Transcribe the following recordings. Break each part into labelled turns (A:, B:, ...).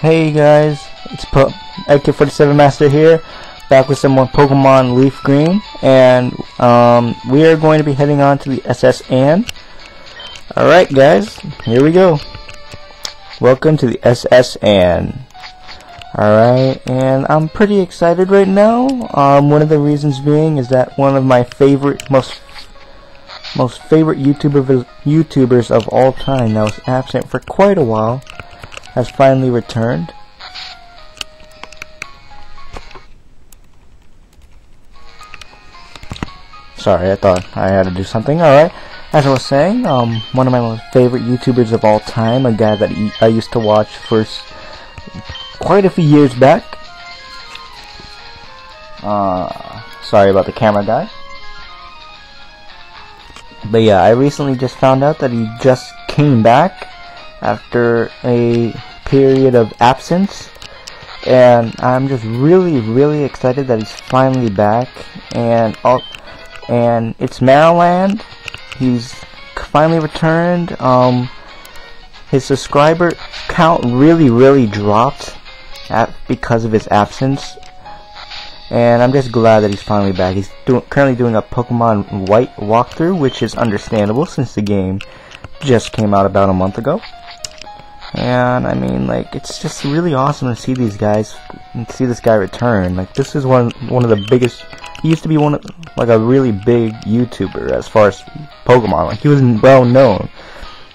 A: Hey guys, it's AK47 Master here, back with some more Pokemon Leaf Green, and we are going to be heading on to the SS Anne. Alright guys, here we go. Welcome to the SS Anne. Alright, and I'm pretty excited right now. One of the reasons being is that one of my most favorite YouTubers of all time that was absent for quite a while has finally returned. Sorry, I thought I had to do something. Alright, as I was saying, one of my most favorite YouTubers of all time, a guy that I used to watch for quite a few years back. Sorry about the camera, guys. But yeah, I recently just found out that he just came back after a period of absence, and I'm just really excited that he's finally back. And it's Marriland. He's finally returned. His subscriber count really dropped because of his absence, and I'm just glad that he's finally back. He's currently doing a Pokemon White walkthrough, which is understandable since the game just came out about a month ago. And I mean, like, it's just really awesome to see these guys and see this guy return. Like, this is one of the biggest. He used to be like a really big YouTuber as far as Pokemon. Like, he was well known.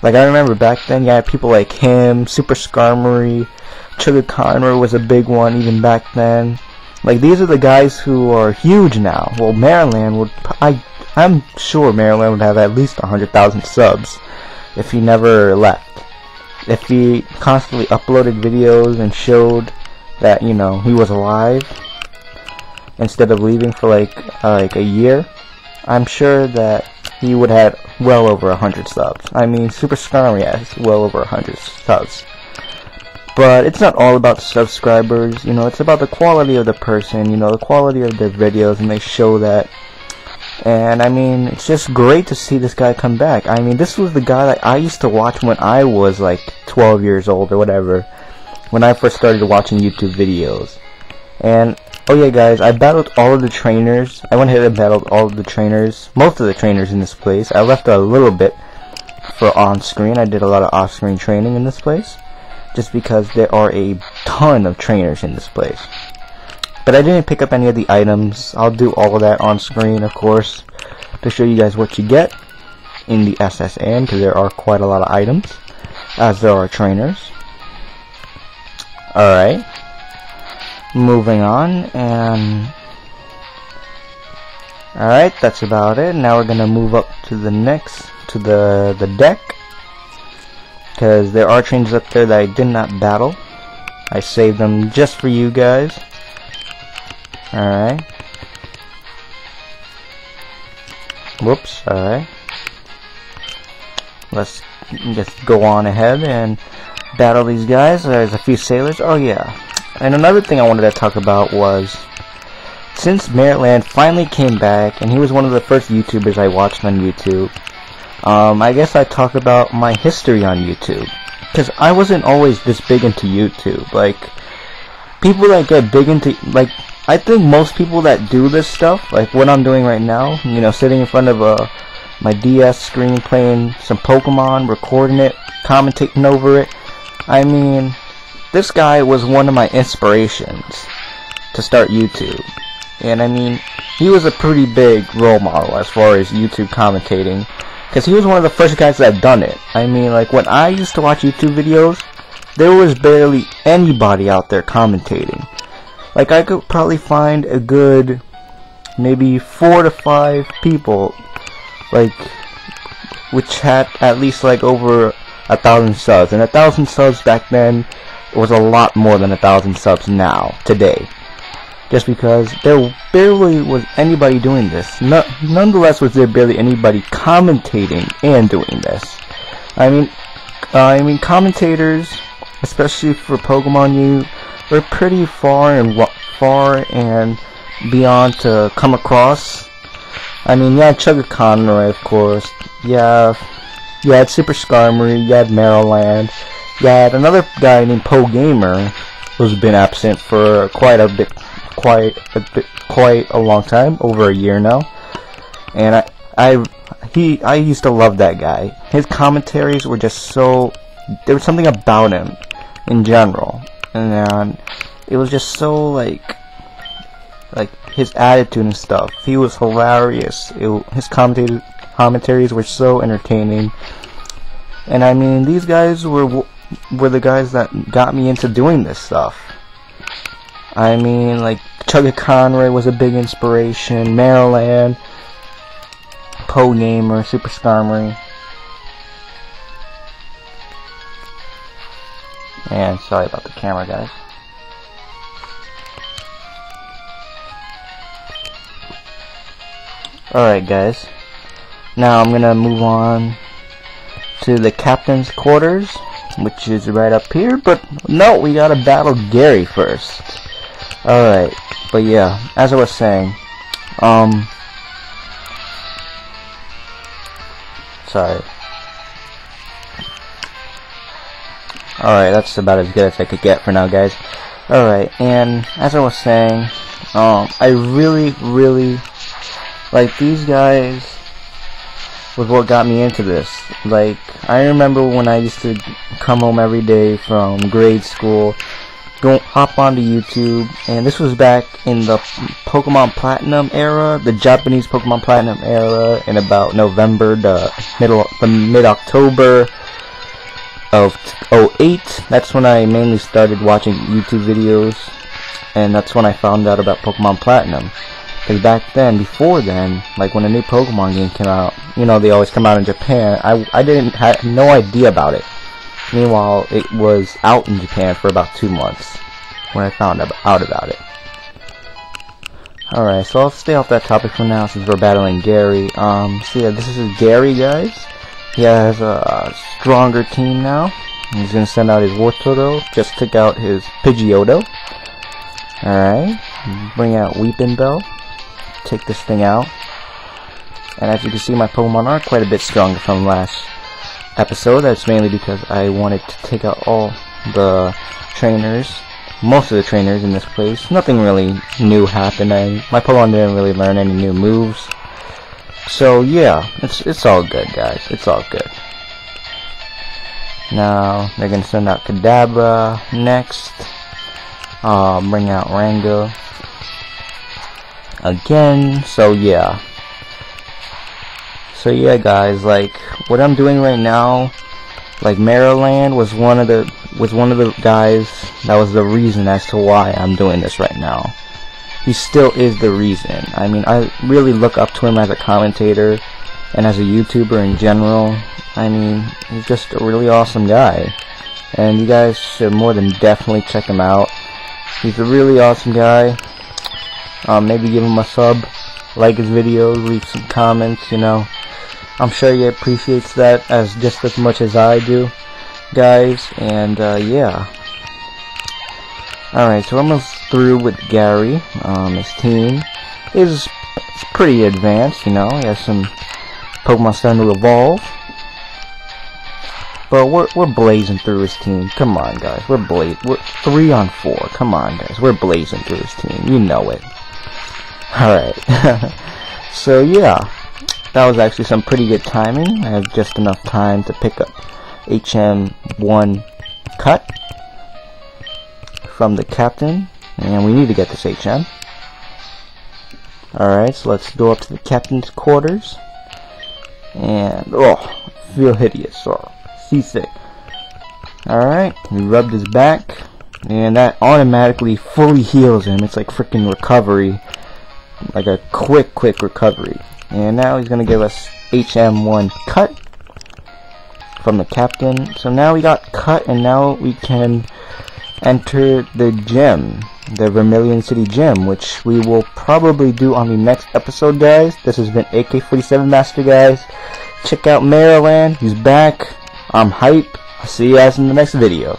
A: Like, I remember back then you had people like him, Super Skarmory, Conroy was a big one even back then. Like, these are the guys who are huge now. Well, Marriland would, I'm sure Marriland would have at least 100,000 subs if he never left. If he constantly uploaded videos and showed that, you know, he was alive instead of leaving for like a year, I'm sure that he would have well over 100 subs. I mean, Super Srry has well over 100 subs. But it's not all about subscribers, you know, it's about the quality of the person, you know, the quality of their videos, and they show that. And I mean, it's just great to see this guy come back. I mean, this was the guy that I used to watch when I was like 12 years old or whatever, when I first started watching YouTube videos. And oh yeah guys, I battled all of the trainers. I went ahead and battled all of the trainers, most of the trainers in this place. I left a little bit for on-screen. I did a lot of off-screen training in this place, just because there are a ton of trainers in this place. But I didn't pick up any of the items. I'll do all of that on screen, of course, to show you guys what you get in the SS Anne, because there are quite a lot of items, as there are trainers. Alright, moving on, and alright, that's about it. Now we're gonna move up to the the deck, because there are trainers up there that I did not battle. I saved them just for you guys. Alright. Whoops, alright. Let's just go on ahead and battle these guys. There's a few sailors. Oh yeah. And another thing I wanted to talk about was, since Marriland finally came back, and he was one of the first YouTubers I watched on YouTube, I guess I talk about my history on YouTube. Because I wasn't always this big into YouTube. Like, people that get big into, like, I think most people that do this stuff, like what I'm doing right now, you know, sitting in front of my DS screen playing some Pokemon, recording it, commentating over it. I mean, this guy was one of my inspirations to start YouTube. And I mean, he was a pretty big role model as far as YouTube commentating, because he was one of the first guys that done it. I mean, like, when I used to watch YouTube videos, there was barely anybody out there commentating. Like, I could probably find a good maybe 4 to 5 people, like, which had at least like over 1,000 subs. And 1,000 subs back then was a lot more than 1,000 subs now, today. Just because there barely was anybody doing this. Nonetheless, was there barely anybody commentating and doing this. I mean, commentators, especially for Pokemon, we're pretty far and beyond to come across. I mean, you had Conroy, of course. You had Super Skarmory. You had Marriland. You had another guy named Poe Gamer who's been absent for quite a long time, over a year now. And I used to love that guy. His commentaries were just so, there was something about him in general, and it was just so like his attitude and stuff. He was hilarious. His commentaries were so entertaining. And I mean, these guys were the guys that got me into doing this stuff. I mean, like, Chugga Conroy was a big inspiration, Marriland, Poe Gamer, Super Skarmory. And sorry about the camera, guys. Alright, guys. Now I'm gonna move on to the captain's quarters, which is right up here, but no, we gotta battle Gary first. Alright, but yeah, as I was saying, sorry. Alright, that's about as good as I could get for now, guys. Alright, and as I was saying, I really like these guys was what got me into this. Like, I remember when I used to come home every day from grade school, hop onto YouTube, and this was back in the Pokemon Platinum era, the Japanese Pokemon Platinum era, in about November to mid-October of 2008. That's when I mainly started watching YouTube videos, and that's when I found out about Pokemon Platinum. Because back then, before then, like when a new Pokemon game came out, you know, they always come out in Japan, I didn't have no idea about it. Meanwhile, it was out in Japan for about 2 months when I found out about it. Alright, so I'll stay off that topic for now since we're battling Gary. So yeah, this is Gary, guys. He has a stronger team now. He's gonna send out his Wartortle. Just took out his Pidgeotto. Alright, bring out Weeping Bell. Take this thing out. And as you can see, my Pokemon are quite a bit stronger from last episode. That's mainly because I wanted to take out all the trainers, most of the trainers in this place. Nothing really new happened. My Pokemon didn't really learn any new moves. So yeah, it's all good, guys. It's all good. Now they're gonna send out Kadabra next. Bring out Rango again. So yeah, guys, like what I'm doing right now, like Marriland was one of the guys that was the reason as to why I'm doing this right now. He still is the reason. I mean, I really look up to him as a commentator and as a YouTuber in general. I mean, he's just a really awesome guy, and you guys should more than definitely check him out. He's a really awesome guy. Maybe give him a sub, like his videos, leave some comments, you know. I'm sure he appreciates that just as much as I do, guys. And yeah. Alright, so we're almost through with Gary. His team is pretty advanced, you know. He has some Pokemon starting to evolve. But we're blazing through his team. Come on, guys. We're 3 on 4. Come on, guys. We're blazing through his team. You know it. Alright. So yeah, that was actually some pretty good timing. I have just enough time to pick up HM1 cut from the captain, and we need to get this HM. Alright, so let's go up to the captain's quarters. And oh, feel hideous. Oh, seasick. Alright, we rubbed his back, and that automatically fully heals him. It's like freaking recovery. Like a quick recovery. And now he's gonna give us HM1 cut from the captain. So now we got cut, and now we can enter the gym, the Vermilion City Gym, which we will probably do on the next episode, guys. This has been AK47 Master, guys. Check out Marriland. He's back. I'm hype. I'll see you guys in the next video.